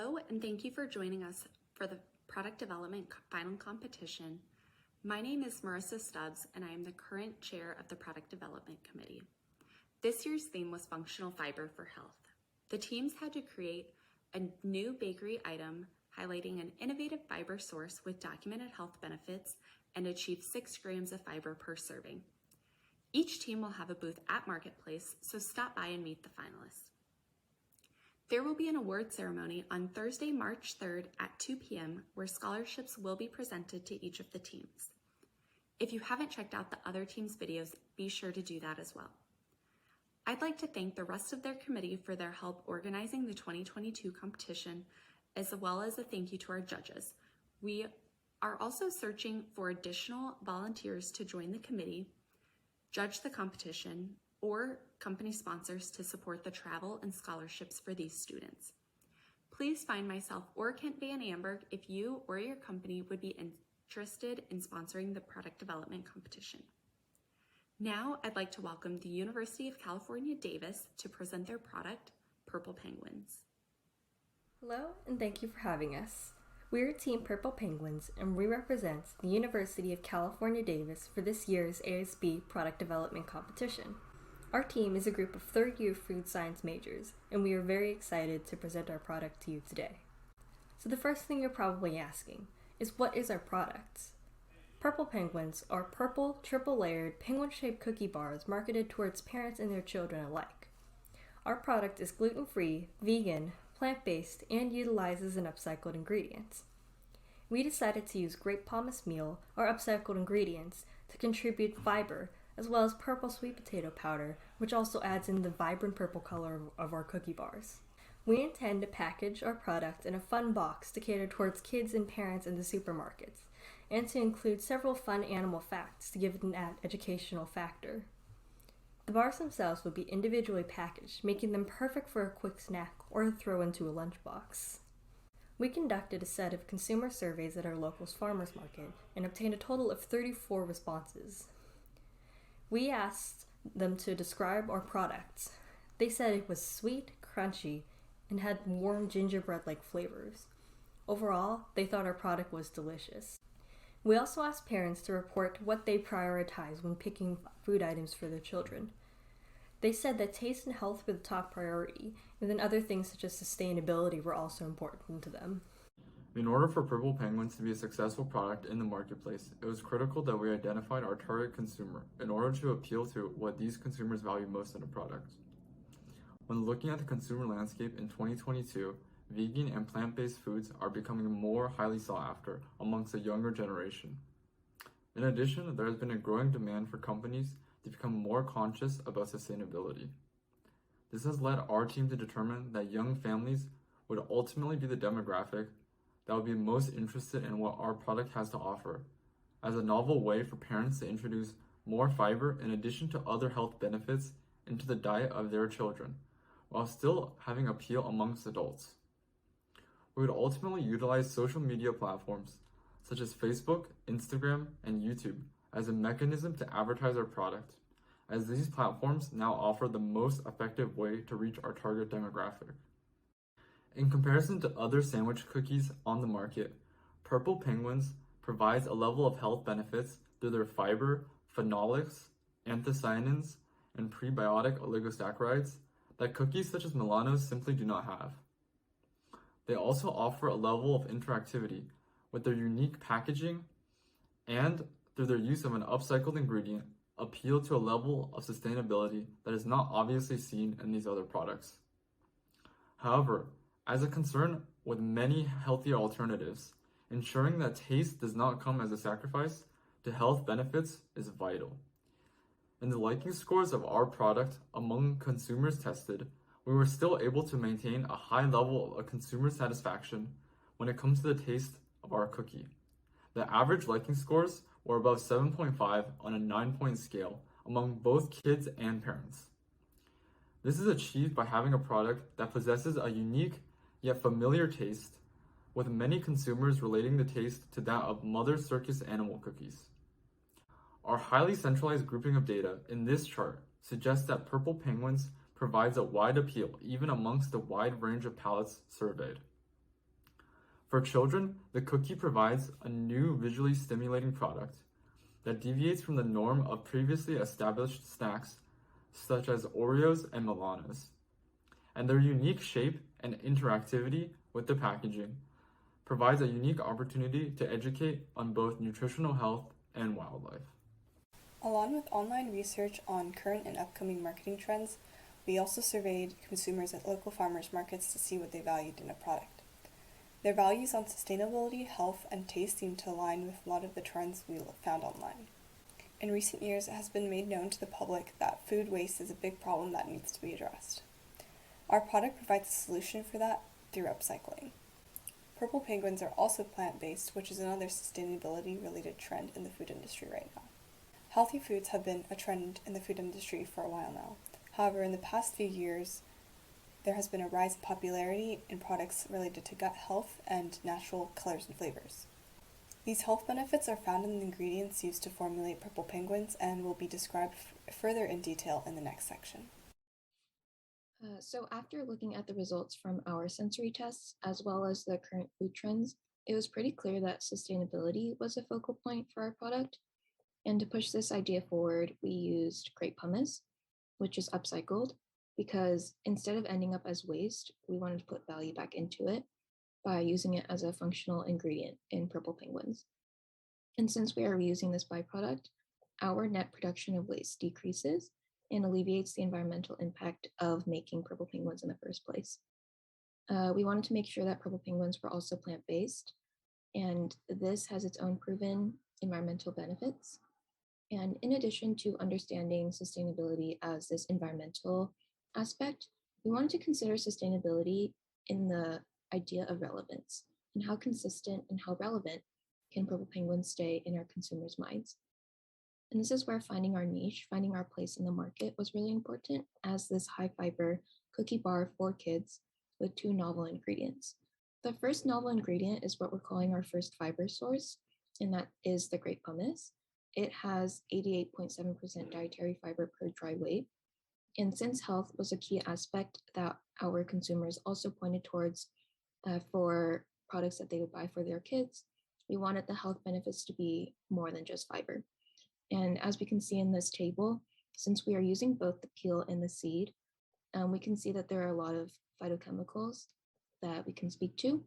Hello, and thank you for joining us for the Product Development Final Competition. My name is Marissa Stubbs, and I am the current chair of the Product Development Committee. This year's theme was Functional Fiber for Health. The teams had to create a new bakery item highlighting an innovative fiber source with documented health benefits and achieve 6 grams of fiber per serving. Each team will have a booth at Marketplace, so stop by and meet the finalists. There will be an award ceremony on Thursday, March 3rd at 2 p.m. where scholarships will be presented to each of the teams. If you haven't checked out the other teams' videos, be sure to do that as well. I'd like to thank the rest of their committee for their help organizing the 2022 competition, as well as a thank you to our judges. We are also searching for additional volunteers to join the committee, judge the competition, or company sponsors to support the travel and scholarships for these students. Please find myself or Kent Van Amberg if you or your company would be interested in sponsoring the product development competition. Now I'd like to welcome the University of California, Davis to present their product, Purple Penguins. Hello, and thank you for having us. We're Team Purple Penguins, and we represent the University of California, Davis for this year's ASB Product Development Competition. Our team is a group of third-year food science majors, and we are very excited to present our product to you today. So the first thing you're probably asking is, what is our product? Purple Penguins are purple, triple-layered, penguin-shaped cookie bars marketed towards parents and their children alike. Our product is gluten-free, vegan, plant-based, and utilizes an upcycled ingredient. We decided to use grape pomace meal, or upcycled ingredients, to contribute fiber, as well as purple sweet potato powder, which also adds in the vibrant purple color of our cookie bars. We intend to package our product in a fun box to cater towards kids and parents in the supermarkets, and to include several fun animal facts to give it an educational factor. The bars themselves would be individually packaged, making them perfect for a quick snack or throw into a lunchbox. We conducted a set of consumer surveys at our local farmers market and obtained a total of 34 responses. We asked them to describe our product. They said it was sweet, crunchy, and had warm gingerbread-like flavors. Overall, they thought our product was delicious. We also asked parents to report what they prioritize when picking food items for their children. They said that taste and health were the top priority, and then other things such as sustainability were also important to them. In order for Purple Penguins to be a successful product in the marketplace, it was critical that we identified our target consumer in order to appeal to what these consumers value most in a product. When looking at the consumer landscape in 2022, vegan and plant-based foods are becoming more highly sought after amongst the younger generation. In addition, there has been a growing demand for companies to become more conscious about sustainability. This has led our team to determine that young families would ultimately be the demographic that would be most interested in what our product has to offer, as a novel way for parents to introduce more fiber in addition to other health benefits into the diet of their children, while still having appeal amongst adults. We would ultimately utilize social media platforms such as Facebook, Instagram, and YouTube as a mechanism to advertise our product, as these platforms now offer the most effective way to reach our target demographic. In comparison to other sandwich cookies on the market, Purple Penguins provides a level of health benefits through their fiber, phenolics, anthocyanins, and prebiotic oligosaccharides that cookies such as Milano's simply do not have. They also offer a level of interactivity with their unique packaging and, through their use of an upcycled ingredient, appeal to a level of sustainability that is not obviously seen in these other products. However, as a concern with many healthier alternatives, ensuring that taste does not come as a sacrifice to health benefits is vital. In the liking scores of our product among consumers tested, we were still able to maintain a high level of consumer satisfaction when it comes to the taste of our cookie. The average liking scores were above 7.5 on a 9-point scale among both kids and parents. This is achieved by having a product that possesses a unique yet familiar taste, with many consumers relating the taste to that of Mother Circus animal cookies. Our highly centralized grouping of data in this chart suggests that Purple Penguins provides a wide appeal even amongst the wide range of palates surveyed. For children, the cookie provides a new visually stimulating product that deviates from the norm of previously established snacks such as Oreos and Milanos, and their unique shape and interactivity with the packaging provides a unique opportunity to educate on both nutritional health and wildlife. Along with online research on current and upcoming marketing trends, we also surveyed consumers at local farmers markets to see what they valued in a product. Their values on sustainability, health, and taste seem to align with a lot of the trends we found online. In recent years, it has been made known to the public that food waste is a big problem that needs to be addressed. Our product provides a solution for that through upcycling. Purple penguins are also plant-based, which is another sustainability-related trend in the food industry right now. Healthy foods have been a trend in the food industry for a while now. However, in the past few years, there has been a rise in popularity in products related to gut health and natural colors and flavors. These health benefits are found in the ingredients used to formulate purple penguins and will be described further in detail in the next section. So after looking at the results from our sensory tests, as well as the current food trends, it was pretty clear that sustainability was a focal point for our product. And to push this idea forward, we used grape pumice, which is upcycled, because instead of ending up as waste, we wanted to put value back into it by using it as a functional ingredient in purple penguins. And since we are reusing this byproduct, our net production of waste decreases and alleviates the environmental impact of making purple penguins in the first place. We wanted to make sure that purple penguins were also plant-based, and this has its own proven environmental benefits. And in addition to understanding sustainability as this environmental aspect, we wanted to consider sustainability in the idea of relevance and how consistent and how relevant can purple penguins stay in our consumers' minds. And this is where finding our niche, finding our place in the market was really important as this high fiber cookie bar for kids with 2 novel ingredients. The first novel ingredient is what we're calling our first fiber source, and that is the grape pumice. It has 88.7% dietary fiber per dry weight. And since health was a key aspect that our consumers also pointed towards for products that they would buy for their kids, we wanted the health benefits to be more than just fiber. And as we can see in this table, since we are using both the peel and the seed, we can see that there are a lot of phytochemicals that we can speak to,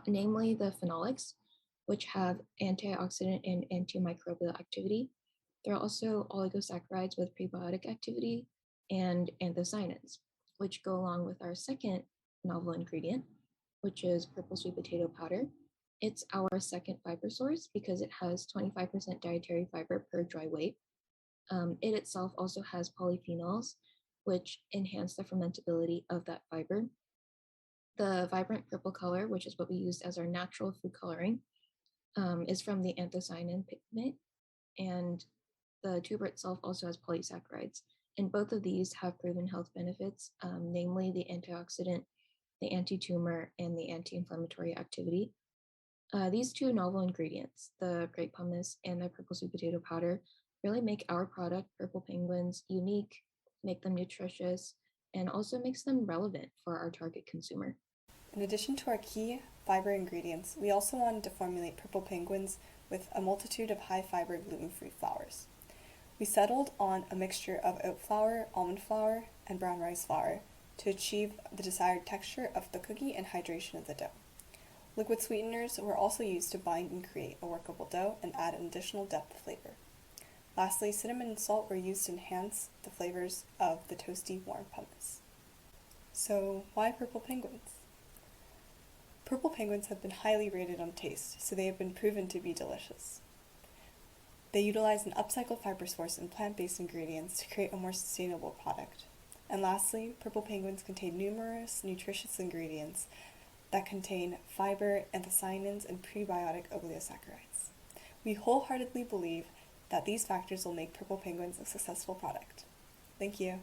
namely the phenolics, which have antioxidant and antimicrobial activity. There are also oligosaccharides with prebiotic activity and anthocyanins, which go along with our second novel ingredient, which is purple sweet potato powder. It's our second fiber source because it has 25% dietary fiber per dry weight. It itself also has polyphenols, which enhance the fermentability of that fiber. The vibrant purple color, which is what we used as our natural food coloring, is from the anthocyanin pigment, and the tuber itself also has polysaccharides. And both of these have proven health benefits, namely the antioxidant, the anti-tumor, and the anti-inflammatory activity. These 2 novel ingredients, the grape pumice and the purple sweet potato powder, really make our product, Purple Penguins, unique, make them nutritious, and also makes them relevant for our target consumer. In addition to our key fiber ingredients, we also wanted to formulate purple penguins with a multitude of high-fiber gluten-free flours. We settled on a mixture of oat flour, almond flour, and brown rice flour to achieve the desired texture of the cookie and hydration of the dough. Liquid sweeteners were also used to bind and create a workable dough and add an additional depth of flavor. Lastly, cinnamon and salt were used to enhance the flavors of the toasty, warm pumice. So, why purple penguins? Purple penguins have been highly rated on taste, so they have been proven to be delicious. They utilize an upcycled fiber source and plant-based ingredients to create a more sustainable product. And lastly, purple penguins contain numerous nutritious ingredients that contain fiber, anthocyanins, and prebiotic oligosaccharides. We wholeheartedly believe that these factors will make purple penguins a successful product. Thank you.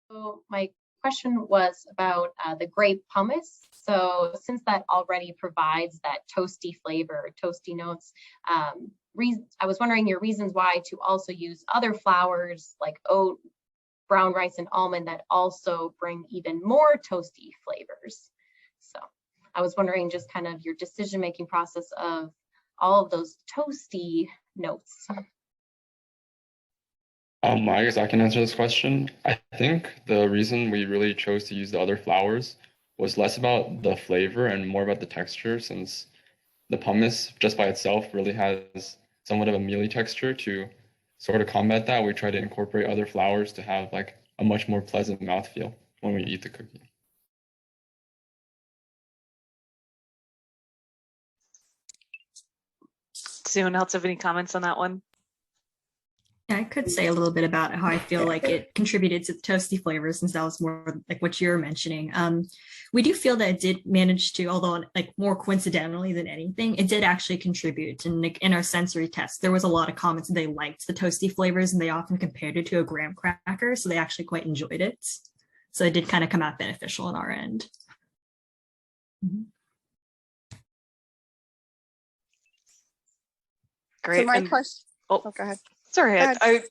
So my question was about the grape pumice. So since that already provides that toasty flavor, toasty notes, I was wondering your reasons why to also use other flours like oat, brown rice, and almond that also bring even more toasty flavors. So I I was wondering just kind of your decision-making process of all of those toasty notes. I guess I can answer this question. I think the reason we really chose to use the other flours was less about the flavor and more about the texture, since the pumice just by itself really has somewhat of a mealy texture. To sort of combat that, we try to incorporate other flours to have like a much more pleasant mouthfeel when we eat the cookie. Does anyone else have any comments on that one? I could say a little bit about how I feel like it contributed to the toasty flavor, since that was more like what you were mentioning. We do feel that it did manage to, although like more coincidentally than anything, it did actually contribute. And like in our sensory test, there was a lot of comments that they liked the toasty flavors, and they often compared it to a graham cracker, so they actually quite enjoyed it. So it did kind of come out beneficial on our end. Great. So my question. Oh, go ahead. Sorry, Go ahead.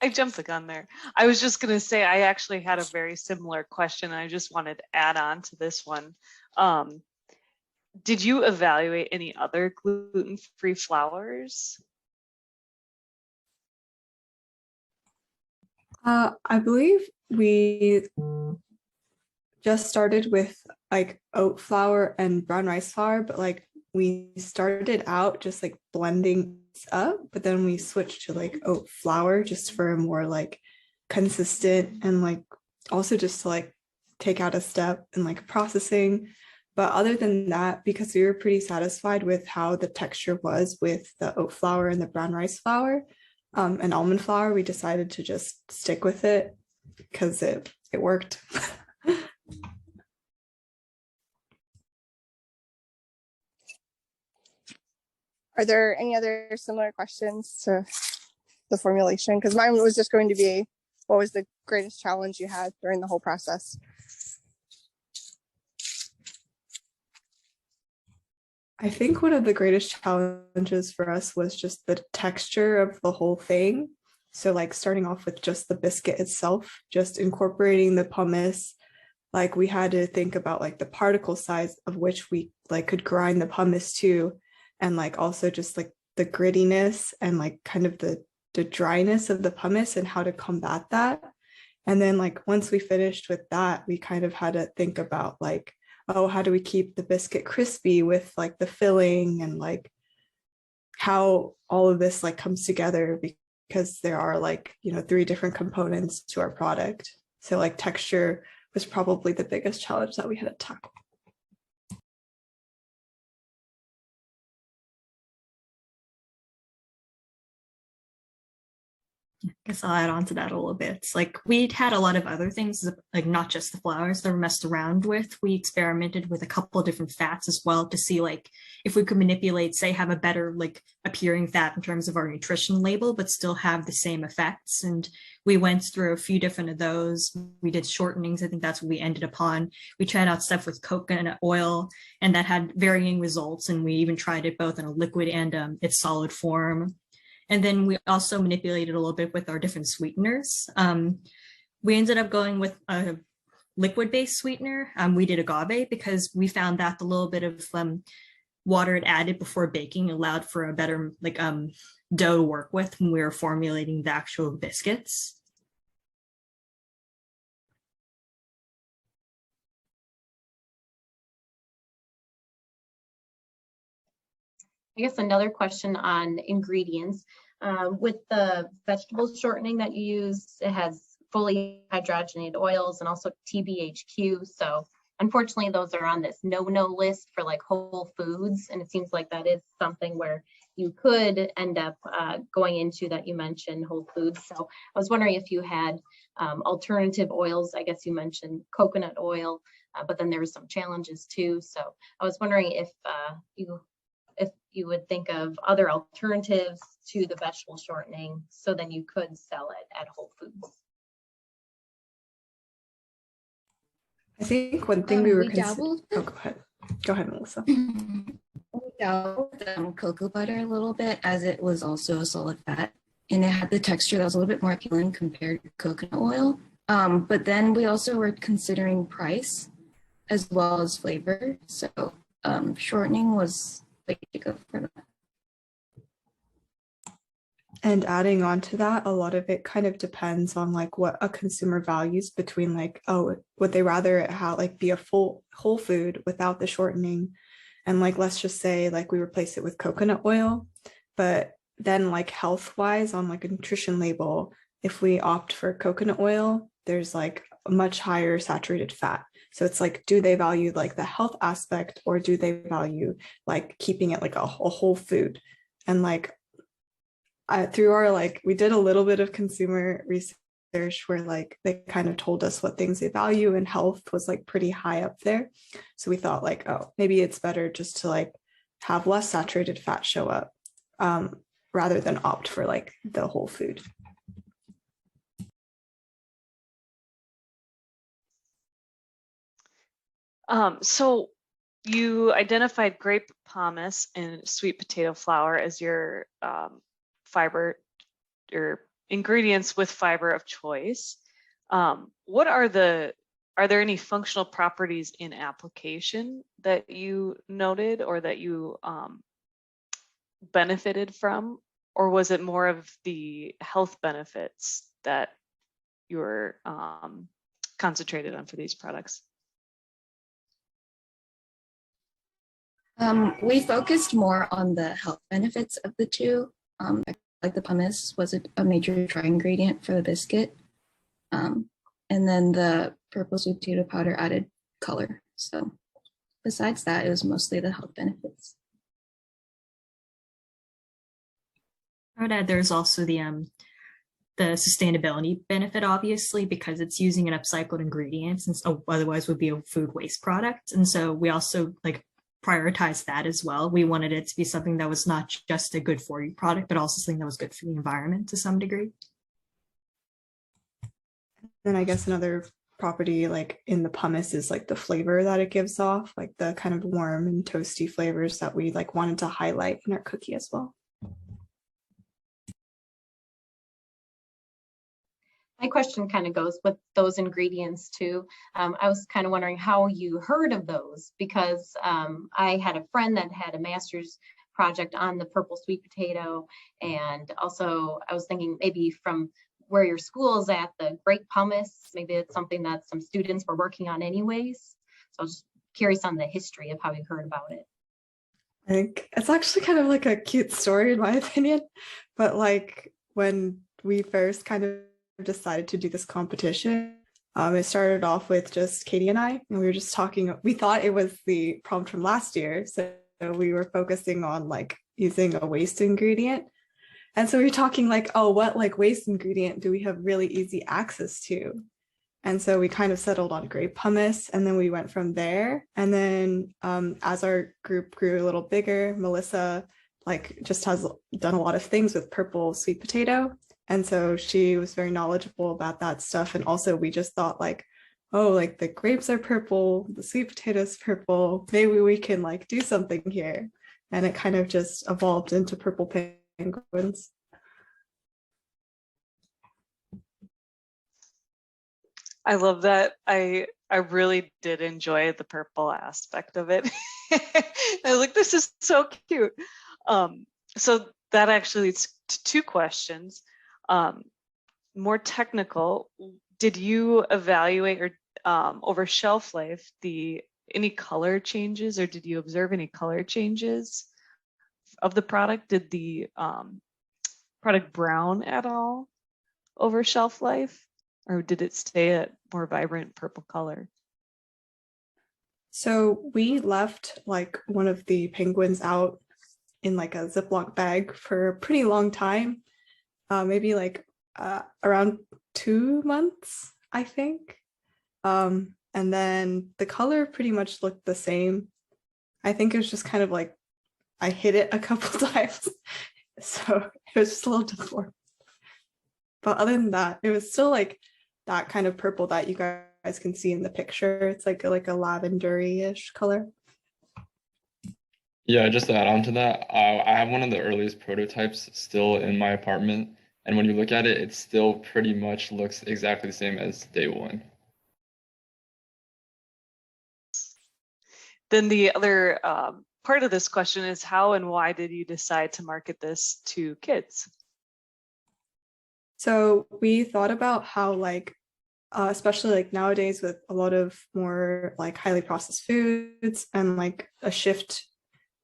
I jumped the gun there. I was just going to say I actually had a very similar question. I just wanted to add on to this one. Did you evaluate any other gluten-free flours? I believe we just started with like oat flour and brown rice flour, but like we started out just like blending up, but then we switched to like oat flour just for a more like consistent, and like also just to like take out a step in like processing. But other than that, because we were pretty satisfied with how the texture was with the oat flour and the brown rice flour and almond flour, we decided to just stick with it because it worked. Are there any other similar questions to the formulation? Because mine was just going to be, what was the greatest challenge you had during the whole process? I think one of the greatest challenges for us was just the texture of the whole thing. So like starting off with just the biscuit itself, just incorporating the pumice, like we had to think about like the particle size of which we like could grind the pumice to, and like also just like the grittiness and like kind of the dryness of the pumice and how to combat that. And then like once we finished with that, we kind of had to think about like, oh, how do we keep the biscuit crispy with like the filling, and like how all of this like comes together, because there are like, you know, 3 different components to our product. So like texture was probably the biggest challenge that we had to tackle. I guess I'll add on to that a little bit. It's like we'd had a lot of other things, like not just the flours that were messed around with. We experimented with a couple of different fats as well to see like if we could manipulate, say, have a better like appearing fat in terms of our nutrition label, but still have the same effects. And we went through a few different of those. We did shortenings. I think that's what we ended upon. We tried out stuff with coconut oil, and that had varying results. And we even tried it both in a liquid and its solid form. And then we also manipulated a little bit with our different sweeteners. We ended up going with a liquid-based sweetener. We did agave because we found that the little bit of water it added before baking allowed for a better like dough to work with when we were formulating the actual biscuits. I guess another question on ingredients. With the vegetable shortening that you use, it has fully hydrogenated oils and also TBHQ. So unfortunately, those are on this no-no list for like whole foods. And it seems like that is something where you could end up going into that you mentioned whole foods. So I was wondering if you had alternative oils. I guess you mentioned coconut oil, but then there were some challenges too. So I was wondering if you would think of other alternatives to the vegetable shortening, so then you could sell it at Whole Foods. I think one thing we were dabbled. Oh, go ahead, Melissa. We dabbled with cocoa butter a little bit, as it was also a solid fat, and it had the texture that was a little bit more appealing compared to coconut oil. But then we also were considering price, as well as flavor. So shortening was the way to go for that. And adding on to that, a lot of it kind of depends on like what a consumer values between like, oh, would they rather it have like be a full whole food without the shortening? And like, let's just say like we replace it with coconut oil, but then like health wise on like a nutrition label, if we opt for coconut oil, there's like a much higher saturated fat. So it's like, do they value like the health aspect or do they value like keeping it like a whole food? And like through our like we did a little bit of consumer research where like they kind of told us what things they value and health was like pretty high up there. So we thought like, oh, maybe it's better just to like have less saturated fat show up rather than opt for like the whole food. So you identified grape pomace and sweet potato flour as your fiber or ingredients with fiber of choice. What are there any functional properties in application that you noted or that you benefited from, or was it more of the health benefits that you were concentrated on for these products? We focused more on the health benefits of the two. Like the pumice was a major dry ingredient for the biscuit. And then the purple sweet potato powder added color. So besides that, it was mostly the health benefits. I would add there's also the sustainability benefit, obviously, because it's using an upcycled ingredient, since otherwise would be a food waste product. And so we also like prioritize that as well. We wanted it to be something that was not just a good for you product, but also something that was good for the environment to some degree. Then I guess another property like in the pumice is like the flavor that it gives off, like the kind of warm and toasty flavors that we like wanted to highlight in our cookie as well. My question kind of goes with those ingredients too. I was kind of wondering how you heard of those, because I had a friend that had a master's project on the purple sweet potato. And also I was thinking maybe from where your school is at, the grape pumice, maybe it's something that some students were working on anyways. So I was just curious on the history of how you heard about it. I think it's actually kind of like a cute story in my opinion, but like when we first kind of decided to do this competition, it started off with just Katie and I, and we were just talking. We thought it was the prompt from last year, so we were focusing on like using a waste ingredient, and so we were talking like, oh, what like waste ingredient do we have really easy access to? And so we kind of settled on grape pumice, and then we went from there. And then as our group grew a little bigger, Melissa like just has done a lot of things with purple sweet potato. And so she was very knowledgeable about that stuff. And also we just thought like, oh, like the grapes are purple, the sweet potatoes purple, maybe we can like do something here. And it kind of just evolved into purple penguins. I love that. I really did enjoy the purple aspect of it. I was like, this is so cute. So that actually leads to two questions. More technical, did you evaluate or over shelf life any color changes, or did you observe any color changes of the product? Did the product brown at all over shelf life, or did it stay at more vibrant purple color? So we left like one of the penguins out in like a Ziploc bag for a pretty long time, maybe like around 2 months, I think. And then the color pretty much looked the same. I think it was just kind of like I hit it a couple times, so it was just a little deformed. But other than that, it was still like that kind of purple that you guys can see in the picture. It's like a lavendery-ish color. Yeah, just to add on to that, I have one of the earliest prototypes still in my apartment. And when you look at it, it still pretty much looks exactly the same as day one. Then the other part of this question is how and why did you decide to market this to kids? So we thought about how especially like nowadays with a lot of more like highly processed foods and like a shift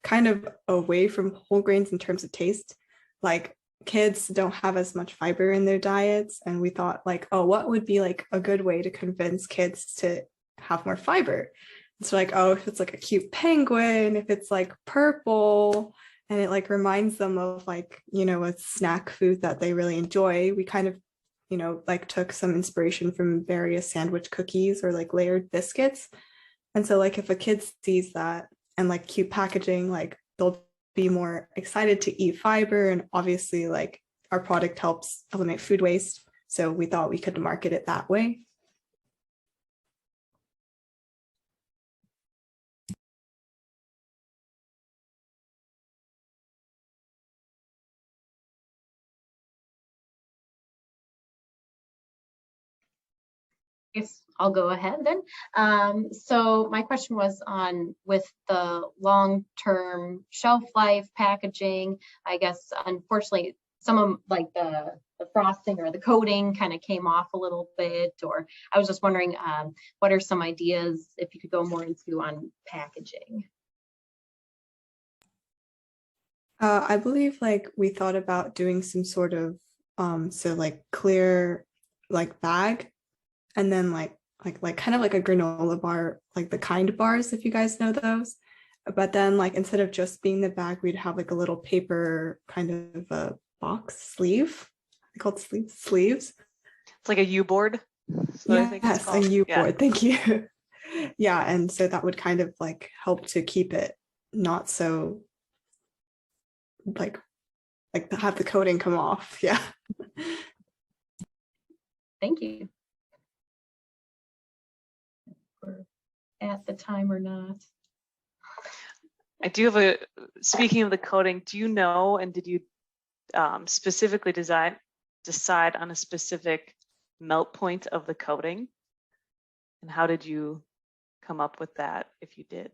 kind of away from whole grains in terms of taste, like kids don't have as much fiber in their diets. And we thought like, oh, what would be like a good way to convince kids to have more fiber? It's like, oh, if it's like a cute penguin, if it's like purple, and it like reminds them of like, a snack food that they really enjoy. We kind of, like took some inspiration from various sandwich cookies or like layered biscuits. And so like if a kid sees that and like cute packaging, like they'll be more excited to eat fiber. And obviously like our product helps eliminate food waste. So we thought we could market it that way. Yes, I'll go ahead then. So my question was on with the long-term shelf life packaging. I guess unfortunately some of like the frosting or the coating kind of came off a little bit, or I was just wondering what are some ideas if you could go more into on packaging? I believe like we thought about doing some sort of so like clear like bag, and then like kind of like a granola bar, like the kind bars, if you guys know those. But then like instead of just being the bag, we'd have like a little paper kind of a box sleeve. I call it sleeves. It's like a U-board. Yes, a U-board. Thank you. Yeah, and so that would kind of like help to keep it not so like have the coating come off. Yeah. Thank you. At the time or not. I do have speaking of the coating, do you know, and did you specifically decide on a specific melt point of the coating? And how did you come up with that if you did?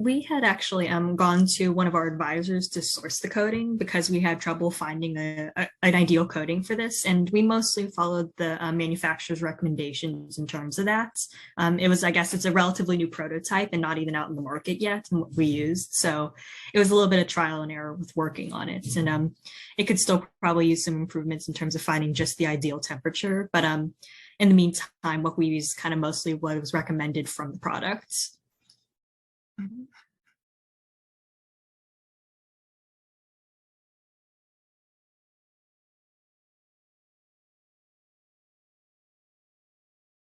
We had actually gone to one of our advisors to source the coating because we had trouble finding an ideal coating for this, and we mostly followed the manufacturer's recommendations in terms of that. It was, I guess, it's a relatively new prototype and not even out in the market yet, and what we used, so it was a little bit of trial and error with working on it, and it could still probably use some improvements in terms of finding just the ideal temperature, but in the meantime, what we used kind of mostly what was recommended from the product.